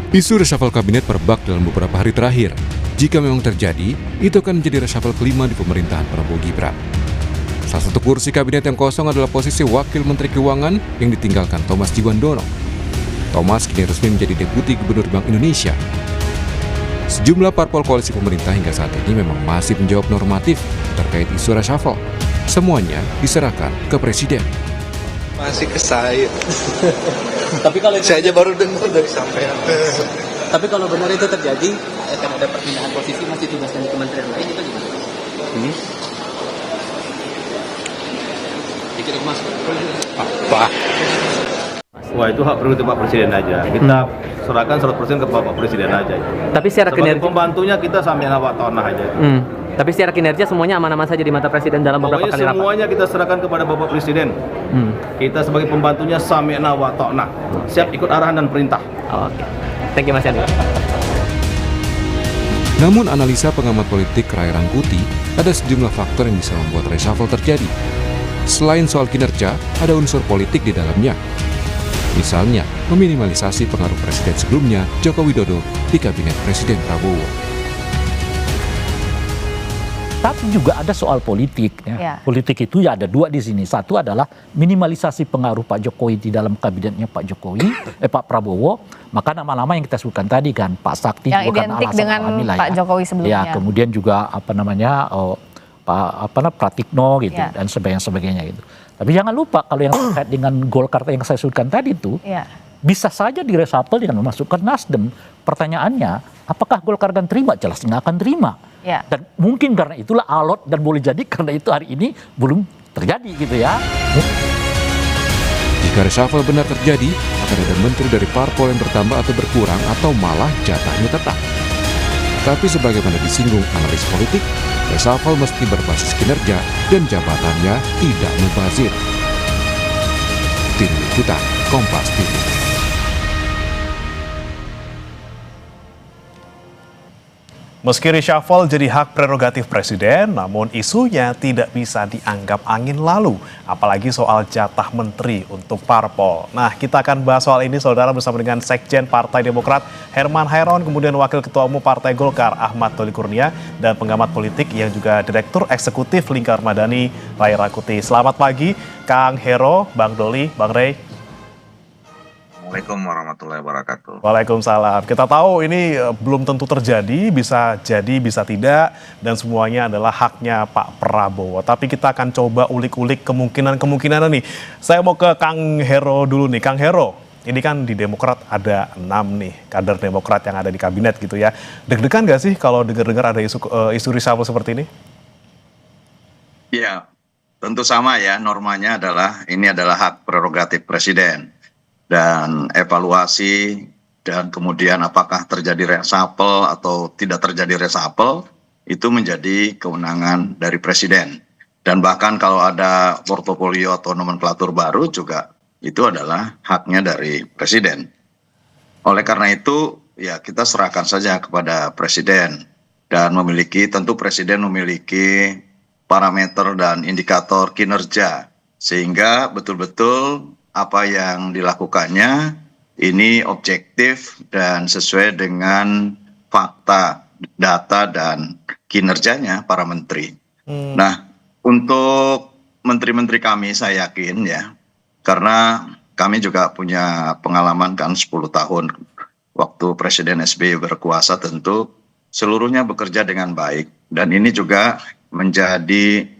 Isu reshuffle kabinet merebak dalam beberapa hari terakhir. Jika memang terjadi, itu akan menjadi reshuffle kelima di pemerintahan Prabowo Gibran. Salah satu kursi kabinet yang kosong adalah posisi Wakil Menteri Keuangan yang ditinggalkan Thomas Djiwandono. Thomas kini resmi menjadi Deputi Gubernur Bank Indonesia. Sejumlah parpol koalisi pemerintah hingga saat ini memang masih menjawab normatif terkait isu reshuffle. Semuanya diserahkan ke Presiden. Masih ke saya. Tapi kalau itu, Saya aja baru dengar dari sampean. tapi kalau benar itu terjadi, akan ada perpindahan posisi masih tugaskan di kementerian lain itu gimana? Dikit mas. Apa? Wah, itu hak prerogatif Pak Presiden aja. Kita serahkan 100% ke Bapak Presiden aja. Tapi secara Sebagai kinerja, pembantunya kita sambil awak tanah aja. tapi secara kinerja semuanya aman-aman saja di mata Presiden dalam beberapa Pokoknya kali rapat. semuanya kita serahkan kepada Bapak Presiden. Kita sebagai pembantunya sami'na wa ta'na. Siap ikut arahan dan perintah. Oke, thank you Mas Yani. Namun analisa pengamat politik Ray Rangkuti, ada sejumlah faktor yang bisa membuat reshuffle terjadi. Selain soal kinerja, ada unsur politik di dalamnya. Misalnya, meminimalisasi pengaruh presiden sebelumnya, Joko Widodo, di kabinet Presiden Prabowo. Tapi juga ada soal politik. Ya. Politik itu ya ada dua di sini. Satu adalah minimalisasi pengaruh Pak Jokowi di dalam kabinetnya Pak Jokowi, Pak Prabowo. Maka nama-nama yang kita sebutkan tadi kan, Pak Sakti Yang juga kan identik alasan dengan alami lah Pak Jokowi sebelumnya. Ya, kemudian juga Pak Pratikno gitu Ya. dan sebagainya gitu. Tapi jangan lupa kalau yang terkait dengan Golkar yang saya sebutkan tadi itu Ya. bisa saja diresapel dengan memasukkan Nasdem. Pertanyaannya, apakah Golkar akan terima? Jelas nggak akan terima. Ya. Dan mungkin karena itulah alot dan boleh jadi karena itu hari ini belum terjadi gitu ya. Jika reshuffle benar terjadi, akan ada menteri dari parpol yang bertambah atau berkurang atau malah jatahnya tetap. Tapi sebagaimana disinggung analis politik, reshuffle mesti berbasis kinerja dan jabatannya tidak mubazir. Tim Liputan Kompas TV. Meski reshuffle jadi hak prerogatif Presiden, namun isunya tidak bisa dianggap angin lalu, apalagi soal jatah menteri untuk parpol. Nah, kita akan bahas soal ini, saudara, bersama dengan Sekjen Partai Demokrat Herman Hairon, kemudian Wakil Ketua Umum Partai Golkar Ahmad Doli Kurnia, dan pengamat politik yang juga Direktur Eksekutif Lingkar Madani Ray Rangkuti. Selamat pagi, Kang Hero, Bang Doli, Bang Ray. Assalamualaikum warahmatullahi wabarakatuh. Waalaikumsalam. Kita tahu ini belum tentu terjadi, bisa jadi, bisa tidak, dan semuanya adalah haknya Pak Prabowo. Tapi kita akan coba ulik-ulik kemungkinan-kemungkinan nih. Saya mau ke Kang Hero dulu nih. Kang Hero, ini kan di Demokrat ada 6 nih kader Demokrat yang ada di kabinet gitu ya. Deg-degan gak sih kalau dengar-dengar ada isu reshuffle seperti ini? Ya, tentu sama ya, normanya adalah ini adalah hak prerogatif Presiden. Dan evaluasi dan kemudian apakah terjadi reshuffle atau tidak terjadi reshuffle itu menjadi kewenangan dari Presiden. Dan bahkan kalau ada portofolio atau nomenklatur baru juga itu adalah haknya dari Presiden. Oleh karena itu ya kita serahkan saja kepada Presiden dan tentu Presiden memiliki parameter dan indikator kinerja sehingga betul-betul apa yang dilakukannya ini objektif dan sesuai dengan fakta, data, dan kinerjanya para menteri. Nah, untuk menteri-menteri kami saya yakin ya, karena kami juga punya pengalaman kan 10 tahun waktu Presiden SBY berkuasa, tentu seluruhnya bekerja dengan baik. Dan ini juga menjadi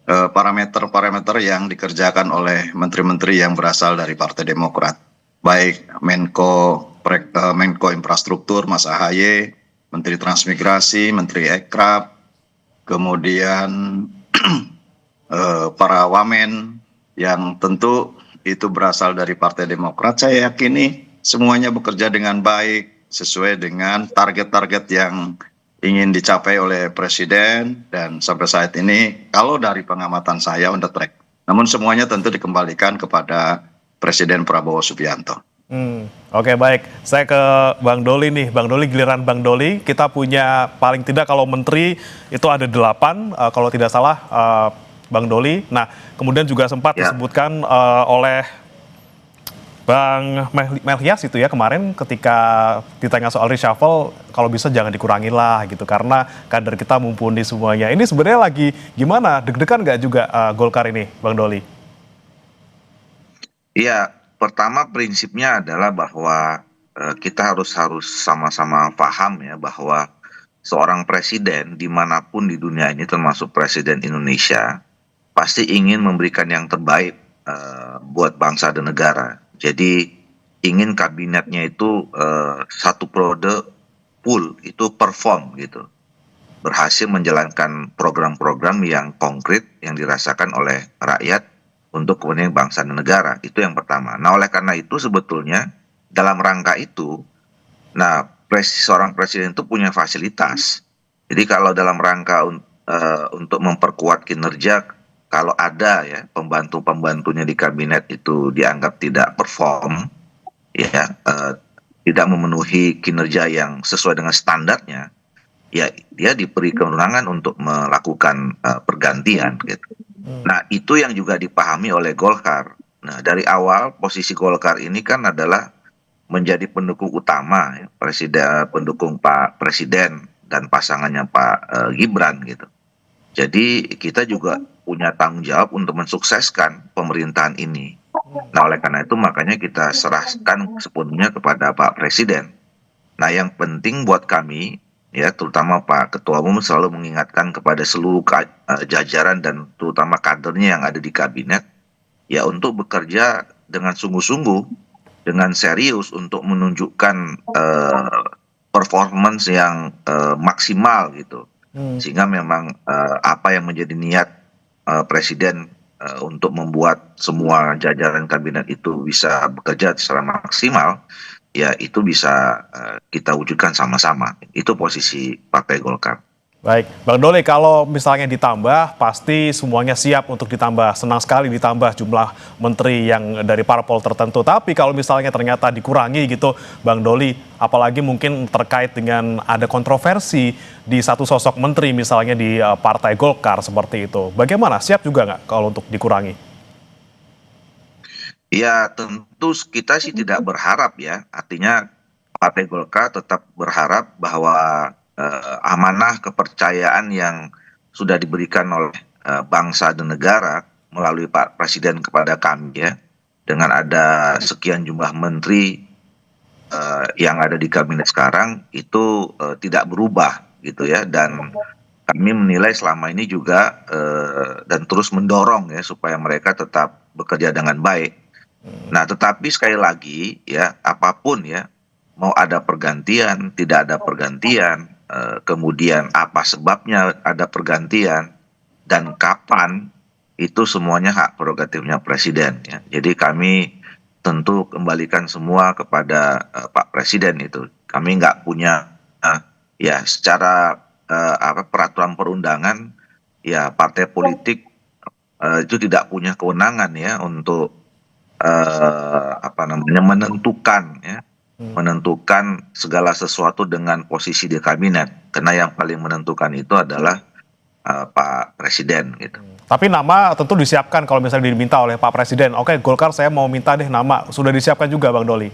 parameter-parameter yang dikerjakan oleh menteri-menteri yang berasal dari Partai Demokrat. Baik Menko Infrastruktur Mas AHY, Menteri Transmigrasi, Menteri Ekrab, kemudian para wamen yang tentu itu berasal dari Partai Demokrat. Saya yakini semuanya bekerja dengan baik, sesuai dengan target-target yang ingin dicapai oleh Presiden, dan sampai saat ini kalau dari pengamatan saya on the track. Namun semuanya tentu dikembalikan kepada Presiden Prabowo Subianto. Oke, baik. Saya ke Bang Doli nih. Bang Doli, giliran Bang Doli. Kita punya paling tidak kalau menteri itu ada 8, kalau tidak salah Bang Doli. Nah, kemudian juga sempat disebutkan oleh Bang Melhias itu ya kemarin ketika ditanya soal reshuffle, kalau bisa jangan dikurangin lah gitu karena kader kita mumpuni semuanya. Ini sebenarnya lagi gimana? Deg-degan nggak juga Golkar ini, Bang Doli? Iya, pertama prinsipnya adalah bahwa kita harus sama-sama paham ya bahwa seorang presiden dimanapun di dunia ini termasuk presiden Indonesia pasti ingin memberikan yang terbaik buat bangsa dan negara. Jadi ingin kabinetnya itu satu periode full itu perform gitu, berhasil menjalankan program-program yang konkret yang dirasakan oleh rakyat untuk kepentingan bangsa dan negara. Itu yang pertama. Nah, oleh karena itu sebetulnya dalam rangka itu, nah seorang presiden itu punya fasilitas. Jadi kalau dalam rangka untuk memperkuat kinerja, kalau ada ya pembantu-pembantunya di kabinet itu dianggap tidak perform, ya tidak memenuhi kinerja yang sesuai dengan standarnya, ya dia diberi kewenangan untuk melakukan pergantian gitu. Nah, itu yang juga dipahami oleh Golkar. Nah, dari awal posisi Golkar ini kan adalah menjadi pendukung utama ya, pendukung Pak Presiden dan pasangannya Pak Gibran gitu. Jadi kita juga punya tanggung jawab untuk mensukseskan pemerintahan ini. Nah, oleh karena itu makanya kita serahkan sepenuhnya kepada Pak Presiden. Nah, yang penting buat kami ya, terutama Pak Ketua Umum selalu mengingatkan kepada seluruh jajaran dan terutama kadernya yang ada di kabinet ya untuk bekerja dengan sungguh-sungguh, dengan serius untuk menunjukkan performance yang maksimal gitu. Sehingga memang apa yang menjadi niat Presiden untuk membuat semua jajaran kabinet itu bisa bekerja secara maksimal, ya itu bisa kita wujudkan sama-sama. Itu posisi Partai Golkar. Baik, Bang Doli, kalau misalnya ditambah, pasti semuanya siap untuk ditambah. Senang sekali ditambah jumlah menteri yang dari parpol tertentu. Tapi kalau misalnya ternyata dikurangi gitu, Bang Doli, apalagi mungkin terkait dengan ada kontroversi di satu sosok menteri misalnya di Partai Golkar seperti itu. Bagaimana? Siap juga nggak kalau untuk dikurangi? Ya tentu kita sih tidak berharap ya. Artinya Partai Golkar tetap berharap bahwa amanah kepercayaan yang sudah diberikan oleh bangsa dan negara melalui Pak Presiden kepada kami ya, dengan ada sekian jumlah menteri yang ada di kabinet sekarang itu tidak berubah gitu ya, dan kami menilai selama ini juga dan terus mendorong ya supaya mereka tetap bekerja dengan baik. Nah, tetapi sekali lagi ya, apapun ya, mau ada pergantian, tidak ada pergantian, kemudian apa sebabnya ada pergantian dan kapan, itu semuanya hak prerogatifnya Presiden ya. Jadi kami tentu kembalikan semua kepada Pak Presiden itu. Kami nggak punya ya secara peraturan perundangan ya, partai politik itu tidak punya kewenangan ya untuk menentukan segala sesuatu dengan posisi di kabinet, karena yang paling menentukan itu adalah Pak Presiden gitu. Tapi nama tentu disiapkan kalau misalnya diminta oleh Pak Presiden. Oke, Golkar saya mau minta deh nama, sudah disiapkan juga Bang Doli?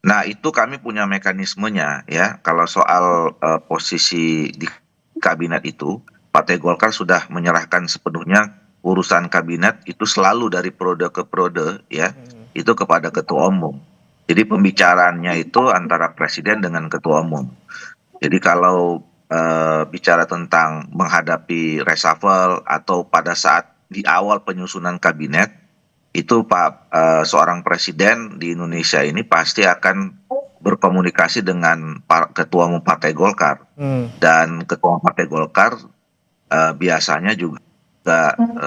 Nah, itu kami punya mekanismenya ya. Kalau soal posisi di kabinet itu, Partai Golkar sudah menyerahkan sepenuhnya urusan kabinet itu selalu dari periode ke periode ya, itu kepada Ketua Umum. Jadi pembicaraannya itu antara Presiden dengan Ketua Umum. Jadi kalau bicara tentang menghadapi reshuffle atau pada saat di awal penyusunan kabinet, itu seorang presiden di Indonesia ini pasti akan berkomunikasi dengan Ketua Umum Partai Golkar. Dan Ketua Umum Partai Golkar biasanya juga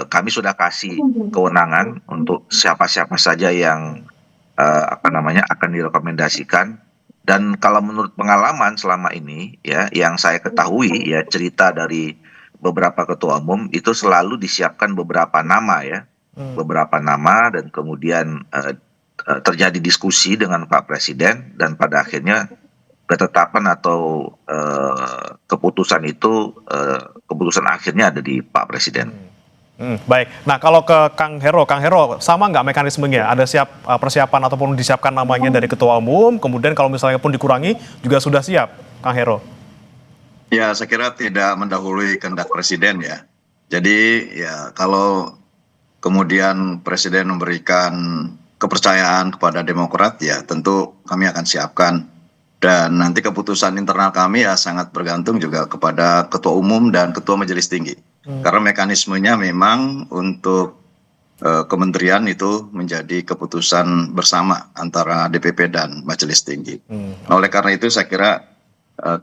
kami sudah kasih kewenangan untuk siapa-siapa saja yang akan direkomendasikan. Dan kalau menurut pengalaman selama ini ya, yang saya ketahui ya, cerita dari beberapa ketua umum itu selalu disiapkan beberapa nama ya, beberapa nama, dan kemudian terjadi diskusi dengan Pak Presiden, dan pada akhirnya ketetapan atau keputusan itu keputusan akhirnya ada di Pak Presiden. Baik, nah kalau ke Kang Hero sama nggak mekanismenya? Ada persiapan ataupun disiapkan namanya dari Ketua Umum, kemudian kalau misalnya pun dikurangi juga sudah siap, Kang Hero? Ya, saya kira tidak mendahului kehendak Presiden ya. Jadi ya kalau kemudian Presiden memberikan kepercayaan kepada Demokrat ya tentu kami akan siapkan. Dan nanti keputusan internal kami ya sangat bergantung juga kepada Ketua Umum dan Ketua Majelis Tinggi. Karena mekanismenya memang untuk kementerian itu menjadi keputusan bersama antara DPP dan Majelis Tinggi. Nah, oleh karena itu saya kira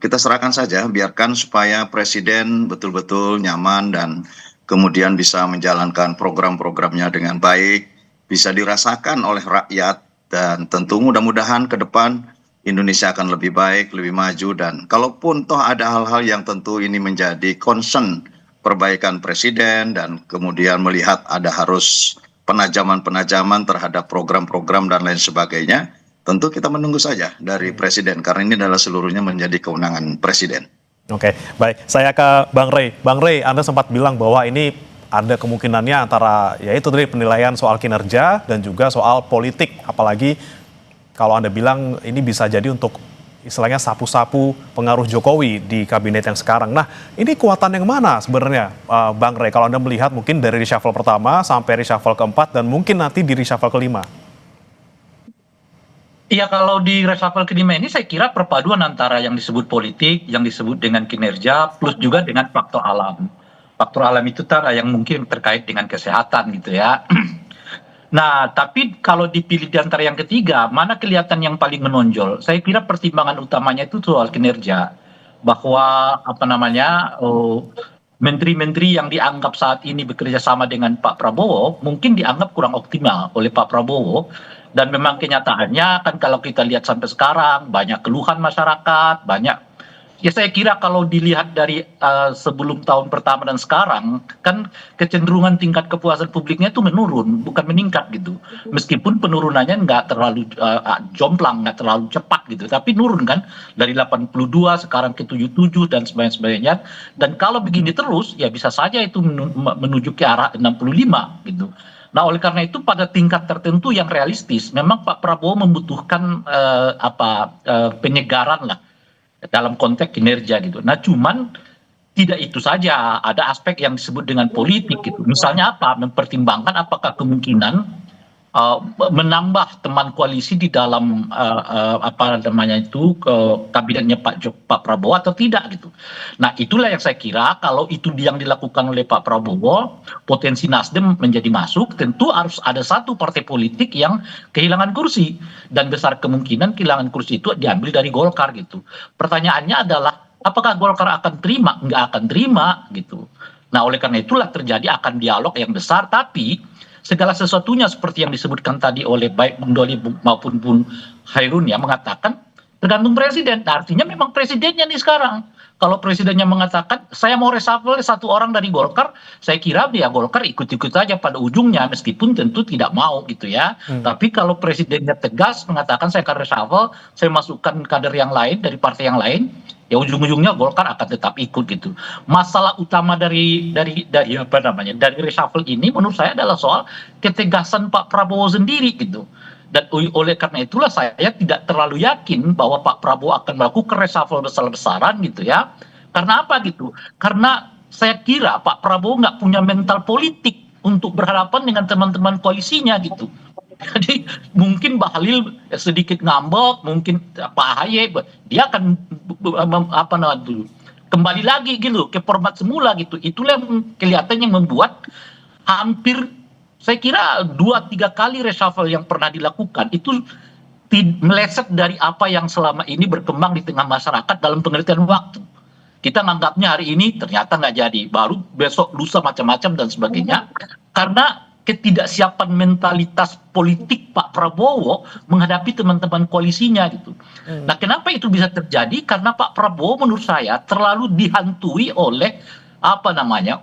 kita serahkan saja, biarkan supaya Presiden betul-betul nyaman dan kemudian bisa menjalankan program-programnya dengan baik, bisa dirasakan oleh rakyat, dan tentu mudah-mudahan ke depan Indonesia akan lebih baik, lebih maju, dan kalaupun toh ada hal-hal yang tentu ini menjadi concern perbaikan Presiden dan kemudian melihat ada harus penajaman-penajaman terhadap program-program dan lain sebagainya, tentu kita menunggu saja dari Presiden karena ini adalah seluruhnya menjadi kewenangan Presiden. Oke, baik. Saya ke Bang Rey. Bang Rey, Anda sempat bilang bahwa ini ada kemungkinannya antara yaitu tadi penilaian soal kinerja dan juga soal politik, apalagi kalau Anda bilang ini bisa jadi untuk istilahnya sapu-sapu pengaruh Jokowi di kabinet yang sekarang. Nah, ini kekuatan yang mana sebenarnya, Bang Rey? Kalau Anda melihat mungkin dari reshuffle pertama sampai reshuffle keempat dan mungkin nanti di reshuffle kelima. Iya, kalau di reshuffle kelima ini saya kira perpaduan antara yang disebut politik, yang disebut dengan kinerja, plus juga dengan faktor alam. Faktor alam itu yang mungkin terkait dengan kesehatan gitu ya. Nah, tapi kalau dipilih di antara yang ketiga, mana kelihatan yang paling menonjol? Saya kira pertimbangan utamanya itu soal kinerja. Bahwa menteri-menteri yang dianggap saat ini bekerja sama dengan Pak Prabowo mungkin dianggap kurang optimal oleh Pak Prabowo. Dan memang kenyataannya kan kalau kita lihat sampai sekarang banyak keluhan masyarakat, banyak. Ya saya kira kalau dilihat dari sebelum tahun pertama dan sekarang, kan kecenderungan tingkat kepuasan publiknya itu menurun, bukan meningkat gitu. Meskipun penurunannya nggak terlalu jomplang, nggak terlalu cepat gitu, tapi nurun kan, dari 82 sekarang ke 77 dan sebagainya. Dan kalau begini terus, ya bisa saja itu menuju ke arah 65 gitu. Nah, oleh karena itu pada tingkat tertentu yang realistis, memang Pak Prabowo membutuhkan penyegaran lah dalam konteks kinerja gitu. Nah, cuman tidak itu saja, ada aspek yang disebut dengan politik gitu. Misalnya apa? Mempertimbangkan apakah kemungkinan menambah teman koalisi di dalam kabinetnya Pak Prabowo atau tidak gitu. Nah, itulah yang saya kira kalau itu yang dilakukan oleh Pak Prabowo, potensi Nasdem menjadi masuk, tentu harus ada satu partai politik yang kehilangan kursi dan besar kemungkinan kehilangan kursi itu diambil dari Golkar gitu. Pertanyaannya adalah apakah Golkar akan terima? Nggak akan terima gitu. Nah, oleh karena itulah terjadi akan dialog yang besar, tapi segala sesuatunya seperti yang disebutkan tadi oleh baik Bung Doli maupun Bung Hairun ya mengatakan tergantung presiden. Nah, artinya memang presidennya nih sekarang. Kalau presidennya mengatakan saya mau reshuffle satu orang dari Golkar, saya kira dia Golkar ikut-ikut saja pada ujungnya meskipun tentu tidak mau gitu ya. Tapi kalau presidennya tegas mengatakan saya akan reshuffle, saya masukkan kader yang lain dari partai yang lain, ya ujung-ujungnya Golkar akan tetap ikut gitu. Masalah utama dari reshuffle ini menurut saya adalah soal ketegasan Pak Prabowo sendiri gitu. Dan oleh karena itulah saya tidak terlalu yakin bahwa Pak Prabowo akan melakukan reshuffle besar-besaran gitu ya. Karena apa gitu? Karena saya kira Pak Prabowo nggak punya mental politik untuk berhadapan dengan teman-teman koalisinya gitu. Jadi mungkin Bahlil sedikit ngambek, mungkin Pak Ahy dia akan kembali lagi gitu ke format semula gitu. Itulah yang kelihatannya membuat hampir saya kira 2-3 kali reshuffle yang pernah dilakukan itu meleset dari apa yang selama ini berkembang di tengah masyarakat dalam pengertian waktu. Kita nganggapnya hari ini ternyata nggak jadi, baru besok lusa macam-macam dan sebagainya. Karena ketidaksiapan mentalitas politik Pak Prabowo menghadapi teman-teman koalisinya gitu. Nah, kenapa itu bisa terjadi? Karena Pak Prabowo menurut saya terlalu dihantui oleh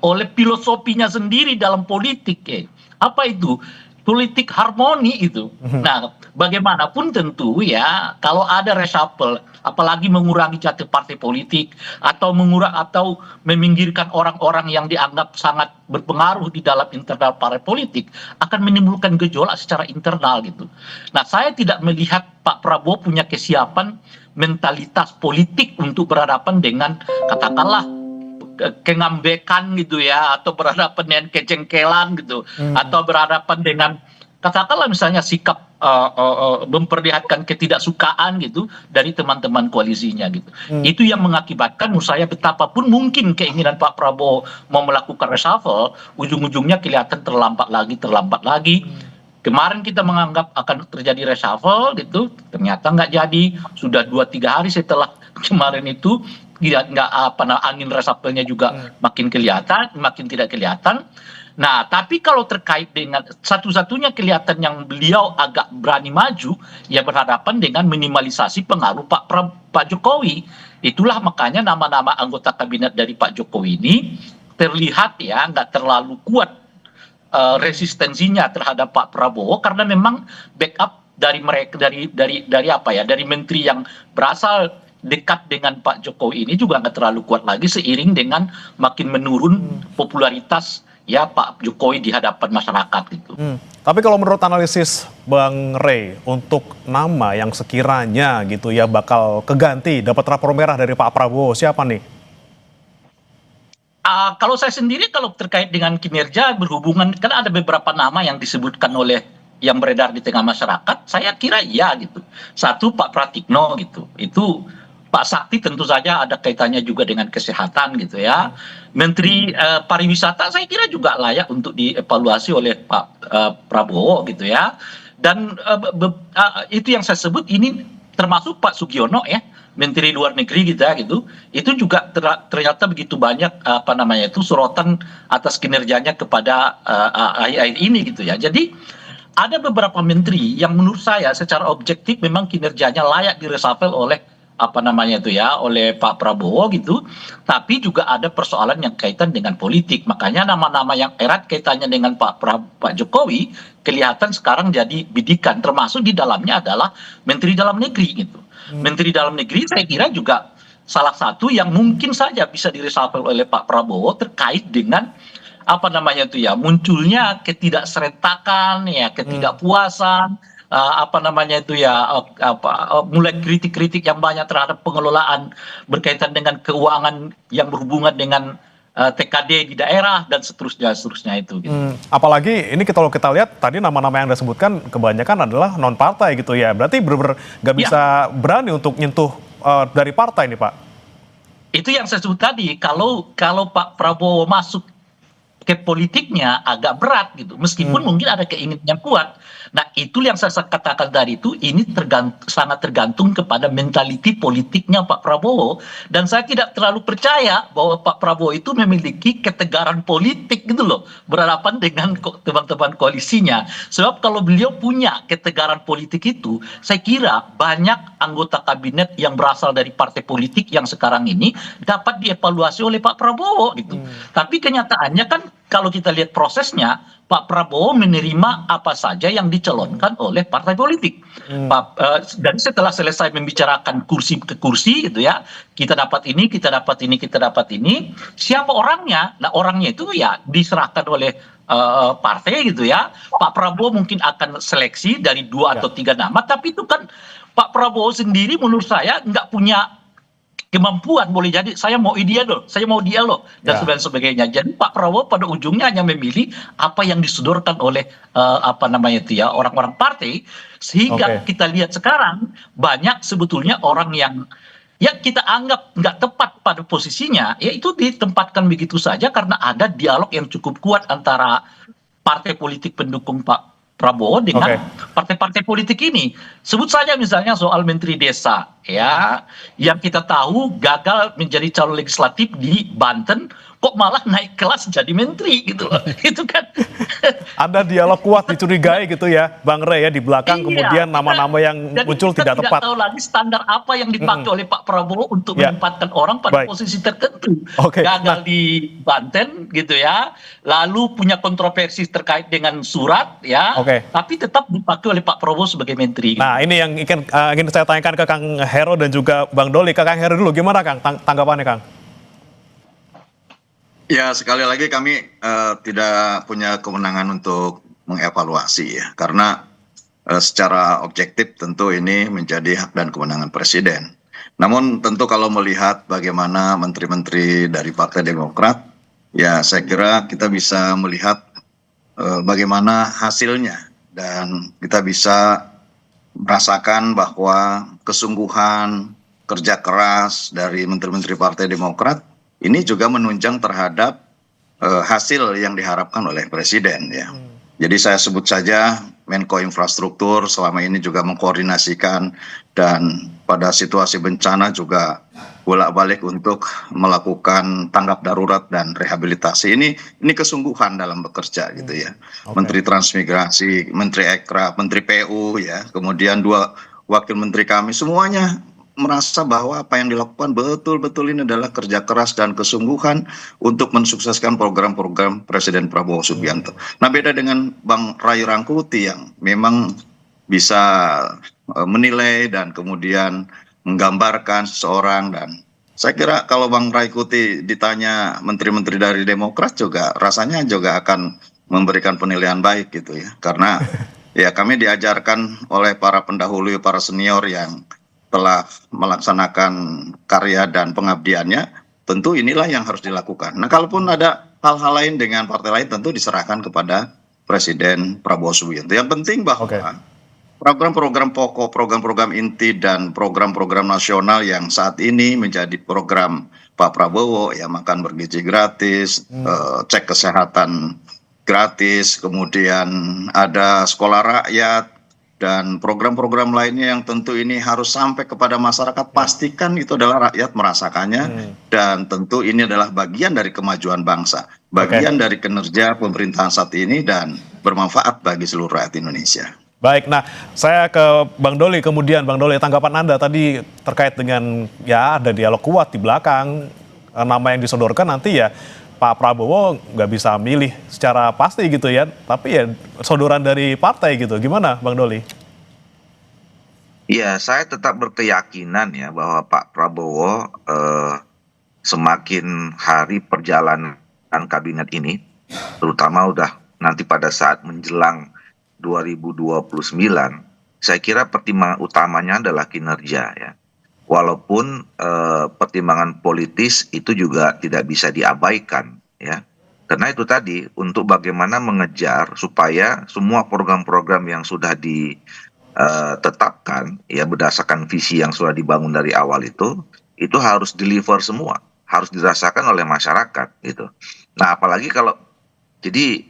oleh filosofinya sendiri dalam politik. Apa itu? Politik harmoni itu. Nah, bagaimanapun tentu ya kalau ada reshuffle, apalagi mengurangi jatah partai politik atau atau meminggirkan orang-orang yang dianggap sangat berpengaruh di dalam internal partai politik, akan menimbulkan gejolak secara internal gitu. Nah, saya tidak melihat Pak Prabowo punya kesiapan mentalitas politik untuk berhadapan dengan katakanlah kengambekan gitu ya, atau berhadapan dengan kejengkelan gitu, atau berhadapan dengan katakanlah misalnya sikap memperlihatkan ketidaksukaan gitu dari teman-teman koalisinya gitu. Itu yang mengakibatkan menurut saya betapapun mungkin keinginan Pak Prabowo mau melakukan reshuffle, ujung-ujungnya kelihatan terlambat lagi. Kemarin kita menganggap akan terjadi reshuffle gitu, ternyata nggak jadi. Sudah 2-3 hari setelah kemarin itu angin reshuffle-nya juga makin tidak kelihatan. Nah, tapi kalau terkait dengan satu-satunya kelihatan yang beliau agak berani maju, ya berhadapan dengan minimalisasi pengaruh Pak Jokowi. Itulah makanya nama-nama anggota kabinet dari Pak Jokowi ini terlihat ya nggak terlalu kuat resistensinya terhadap Pak Prabowo, karena memang backup dari mereka dari menteri yang berasal dekat dengan Pak Jokowi ini juga nggak terlalu kuat lagi seiring dengan makin menurun popularitas ya Pak Jokowi di hadapan masyarakat gitu. Tapi kalau menurut analisis Bang Rey, untuk nama yang sekiranya gitu ya bakal keganti dapat rapor merah dari Pak Prabowo, siapa nih? Kalau saya sendiri kalau terkait dengan kinerja berhubungan, kan ada beberapa nama yang disebutkan oleh yang beredar di tengah masyarakat, saya kira iya gitu. Satu Pak Pratikno gitu, itu Pak Sakti tentu saja ada kaitannya juga dengan kesehatan gitu ya. Menteri pariwisata saya kira juga layak untuk dievaluasi oleh Pak Prabowo gitu ya. Dan itu yang saya sebut ini termasuk Pak Sugiono ya, Menteri Luar Negeri kita gitu, itu juga ternyata begitu banyak sorotan atas kinerjanya kepada akhir-akhir ini gitu ya. Jadi ada beberapa menteri yang menurut saya secara objektif memang kinerjanya layak diresafel oleh oleh Pak Prabowo gitu, tapi juga ada persoalan yang kaitan dengan politik. Makanya nama-nama yang erat kaitannya dengan Pak Jokowi kelihatan sekarang jadi bidikan, termasuk di dalamnya adalah Menteri Dalam Negeri gitu. Menteri Dalam Negeri saya kira juga salah satu yang mungkin saja bisa diresafel oleh Pak Prabowo terkait dengan munculnya ketidakserentakan ya, ketidakpuasan, mulai kritik-kritik yang banyak terhadap pengelolaan berkaitan dengan keuangan yang berhubungan dengan TKD di daerah dan seterusnya itu. Gitu. Apalagi ini kalau kita lihat tadi nama-nama yang Anda sebutkan kebanyakan adalah non partai gitu ya. Berarti benar-benar nggak bisa berani untuk nyentuh dari partai nih Pak. Itu yang saya sebut tadi. Kalau Pak Prabowo masuk ke politiknya agak berat gitu. Meskipun mungkin ada keinginan yang kuat. Nah, itu yang saya katakan tadi itu ini sangat tergantung kepada mentaliti politiknya Pak Prabowo, dan saya tidak terlalu percaya bahwa Pak Prabowo itu memiliki ketegaran politik gitu loh berhadapan dengan teman-teman koalisinya. Sebab kalau beliau punya ketegaran politik itu, saya kira banyak anggota kabinet yang berasal dari partai politik yang sekarang ini dapat dievaluasi oleh Pak Prabowo gitu. Tapi kenyataannya kan kalau kita lihat prosesnya, Pak Prabowo menerima apa saja yang dicalonkan oleh partai politik. Dan setelah selesai membicarakan kursi ke kursi gitu ya, kita dapat ini, kita dapat ini, kita dapat ini. Siapa orangnya? Nah, orangnya itu ya diserahkan oleh partai gitu ya. Pak Prabowo mungkin akan seleksi dari 2 atau 3 nama, tapi itu kan Pak Prabowo sendiri menurut saya nggak punya kemampuan, boleh jadi saya mau dia loh, dan sebagainya. Jadi Pak Prabowo pada ujungnya hanya memilih apa yang disodorkan oleh orang-orang partai, sehingga kita lihat sekarang banyak sebetulnya orang yang kita anggap nggak tepat pada posisinya, ya itu ditempatkan begitu saja karena ada dialog yang cukup kuat antara partai politik pendukung Pak Prabowo dengan partai-partai politik ini. Sebut saja misalnya soal Menteri Desa ya, yang kita tahu gagal menjadi calon legislatif di Banten kok malah naik kelas jadi menteri gitu loh. Itu kan. Ada dialog kuat dicurigai gitu ya, Bang Rey ya, di belakang kemudian nama-nama yang Jadi muncul kita tidak tepat. tahu lagi standar apa yang dipakai oleh Pak Prabowo untuk Ya. menempatkan orang pada Baik. posisi tertentu. Oke, Gagal di Banten gitu ya, lalu punya kontroversi terkait dengan surat ya, Oke. tapi tetap dipakai oleh Pak Prabowo sebagai menteri. Nah, ini yang ingin saya tanyakan ke Kang Hero dan juga Bang Doli. Ke Kang Hero dulu, gimana Kang tanggapannya Kang? Ya, sekali lagi kami tidak punya kewenangan untuk mengevaluasi ya, karena secara objektif tentu ini menjadi hak dan kewenangan Presiden. Namun tentu kalau melihat bagaimana menteri-menteri dari Partai Demokrat, ya saya kira kita bisa melihat bagaimana hasilnya dan kita bisa merasakan bahwa kesungguhan kerja keras dari menteri-menteri Partai Demokrat ini juga menunjang terhadap hasil yang diharapkan oleh Presiden ya. Jadi saya sebut saja Menko Infrastruktur selama ini juga mengkoordinasikan dan pada situasi bencana juga bolak-balik untuk melakukan tanggap darurat dan rehabilitasi. Ini kesungguhan dalam bekerja gitu ya. Menteri Transmigrasi, Menteri Ekraf, Menteri PU ya, kemudian 2 wakil menteri kami semuanya merasa bahwa apa yang dilakukan betul-betul ini adalah kerja keras dan kesungguhan untuk mensukseskan program-program Presiden Prabowo Subianto. Nah, beda dengan Bang Ray Rangkuti yang memang bisa menilai dan kemudian menggambarkan seseorang, dan saya kira kalau Bang Ray Rangkuti ditanya menteri-menteri dari Demokrat juga rasanya juga akan memberikan penilaian baik gitu ya. Karena ya kami diajarkan oleh para pendahulu, para senior yang telah melaksanakan karya dan pengabdiannya, tentu inilah yang harus dilakukan. Nah, kalaupun ada hal-hal lain dengan partai lain tentu diserahkan kepada Presiden Prabowo Subianto. Yang penting bahwa program-program pokok, program-program inti dan program-program nasional yang saat ini menjadi program Pak Prabowo, ya makan bergizi gratis, cek kesehatan gratis, kemudian ada sekolah rakyat, dan program-program lainnya yang tentu ini harus sampai kepada masyarakat, pastikan itu adalah rakyat merasakannya, dan tentu ini adalah bagian dari kemajuan bangsa, bagian dari kinerja pemerintahan saat ini dan bermanfaat bagi seluruh rakyat Indonesia. Baik, nah saya ke Bang Doli kemudian. Bang Doli, tanggapan Anda tadi terkait dengan ya ada dialog kuat di belakang, nama yang disodorkan nanti ya Pak Prabowo nggak bisa milih secara pasti gitu ya, tapi ya sodoran dari partai gitu. Gimana Bang Doli? Ya, saya tetap berkeyakinan ya bahwa Pak Prabowo semakin hari perjalanan kabinet ini, terutama udah nanti pada saat menjelang 2029, saya kira pertimbangan utamanya adalah kinerja ya. Walaupun pertimbangan politis itu juga tidak bisa diabaikan ya, karena itu tadi untuk bagaimana mengejar supaya semua program-program yang sudah ditetapkan ya berdasarkan visi yang sudah dibangun dari awal itu harus deliver semua, harus dirasakan oleh masyarakat gitu. Nah, apalagi kalau jadi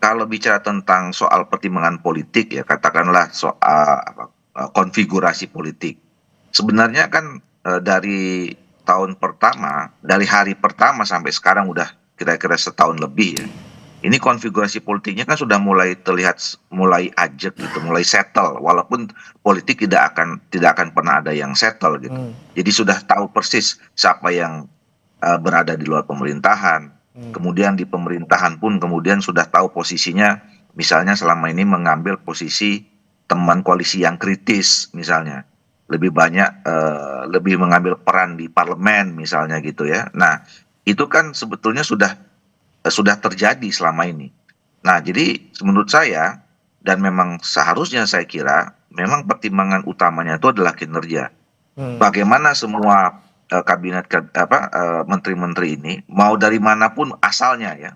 kalau bicara tentang soal pertimbangan politik ya, katakanlah soal konfigurasi politik. Sebenarnya kan dari tahun pertama, dari hari pertama sampai sekarang udah kira-kira setahun lebih ya. Ini konfigurasi politiknya kan sudah mulai terlihat mulai ajak gitu, mulai settle. Walaupun politik tidak akan pernah ada yang settle gitu. Jadi sudah tahu persis siapa yang berada di luar pemerintahan. Kemudian di pemerintahan pun kemudian sudah tahu posisinya, misalnya selama ini mengambil posisi teman koalisi yang kritis misalnya, lebih banyak lebih mengambil peran di parlemen misalnya gitu ya. Nah, itu kan sebetulnya sudah terjadi selama ini. Nah, jadi menurut saya dan memang seharusnya saya kira memang pertimbangan utamanya itu adalah kinerja. Bagaimana semua kabinet menteri-menteri ini mau dari manapun asalnya ya,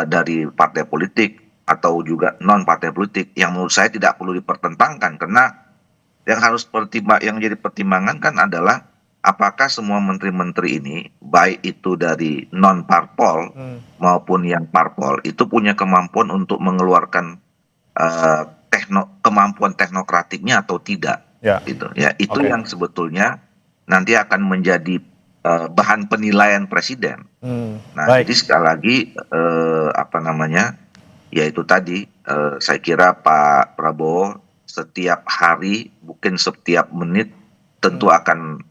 dari partai politik atau juga non partai politik, yang menurut saya tidak perlu dipertentangkan, karena yang jadi pertimbangan kan adalah apakah semua menteri-menteri ini baik itu dari non parpol maupun yang parpol itu punya kemampuan untuk mengeluarkan kemampuan teknokratiknya atau tidak gitu ya. Itu yang sebetulnya nanti akan menjadi bahan penilaian presiden. Nah, Baik. jadi sekali lagi ya itu tadi saya kira Pak Prabowo setiap hari, mungkin setiap menit tentu akan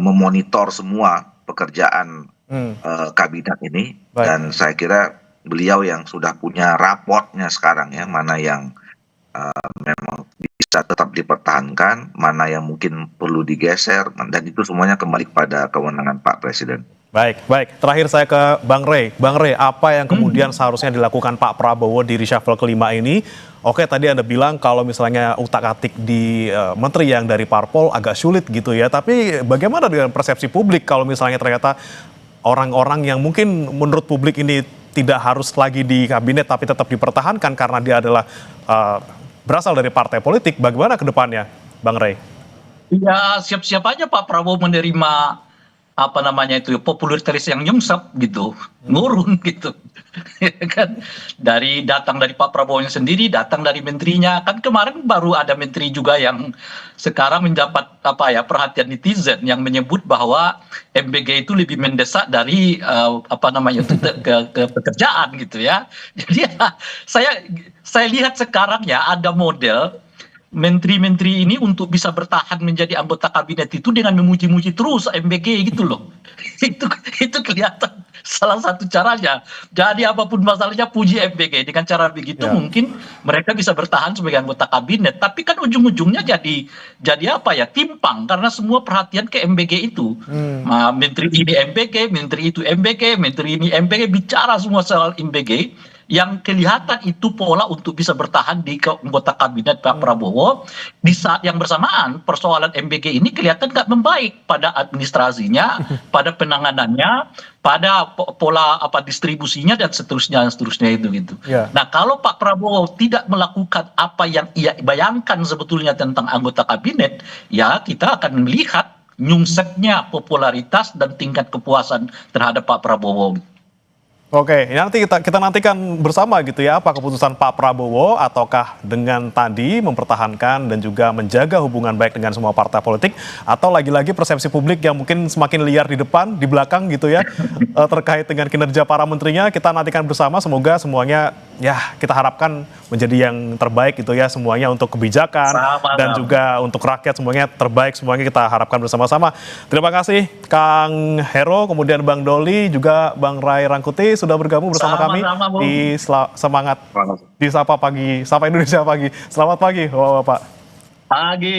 memonitor semua pekerjaan kabinet ini. Baik. Dan saya kira beliau yang sudah punya raportnya sekarang ya, mana yang memang bisa tetap dipertahankan, mana yang mungkin perlu digeser, dan itu semuanya kembali kepada kewenangan Pak Presiden. Baik, baik. Terakhir saya ke Bang Rey. Bang Rey, apa yang kemudian seharusnya dilakukan Pak Prabowo di reshuffle kelima ini? Oke, tadi Anda bilang kalau misalnya utak-atik di menteri yang dari parpol agak sulit gitu ya. Tapi bagaimana dengan persepsi publik kalau misalnya ternyata orang-orang yang mungkin menurut publik ini tidak harus lagi di kabinet tapi tetap dipertahankan karena dia adalah berasal dari partai politik, bagaimana ke depannya, Bang Rey? Ya siap-siap aja Pak Prabowo menerima popularitas yang nyungsep gitu, ngurung gitu. Kan datang dari Pak Prabowo sendiri, datang dari menterinya. Kan kemarin baru ada menteri juga yang sekarang mendapat perhatian netizen yang menyebut bahwa MBG itu lebih mendesak dari ke pekerjaan gitu ya. Jadi saya lihat sekarang ya ada model menteri-menteri ini untuk bisa bertahan menjadi anggota kabinet itu dengan memuji-muji terus MBG gitu loh. Itu kelihatan salah satu caranya. Jadi apapun masalahnya puji MBG. Dengan cara begitu mungkin mereka bisa bertahan sebagai anggota kabinet. Tapi kan ujung-ujungnya jadi timpang karena semua perhatian ke MBG itu. Nah, menteri ini MBG, menteri itu MBG, menteri ini MBG, bicara semua soal MBG. Yang kelihatan itu pola untuk bisa bertahan di anggota kabinet Pak Prabowo. Di saat yang bersamaan persoalan MBG ini kelihatan nggak membaik pada administrasinya, pada penanganannya, pada pola distribusinya dan seterusnya itu gitu. Nah kalau Pak Prabowo tidak melakukan apa yang ia bayangkan sebetulnya tentang anggota kabinet, ya kita akan melihat nyungseknya popularitas dan tingkat kepuasan terhadap Pak Prabowo. Oke, nanti kita nantikan bersama gitu ya, apa keputusan Pak Prabowo, ataukah dengan tadi mempertahankan dan juga menjaga hubungan baik dengan semua partai politik, atau lagi-lagi persepsi publik yang mungkin semakin liar di depan, di belakang gitu ya, terkait dengan kinerja para menterinya. Kita nantikan bersama, semoga semuanya ya kita harapkan menjadi yang terbaik gitu ya, semuanya untuk kebijakan dan juga untuk rakyat, semuanya terbaik, semuanya kita harapkan bersama-sama. Terima kasih Kang Hero, kemudian Bang Doli, juga Bang Ray Rangkuti sudah bergabung bersama kami di Semangat di Sapa Pagi, Sapa Indonesia Pagi. Selamat pagi, Bapak-bapak. Pagi.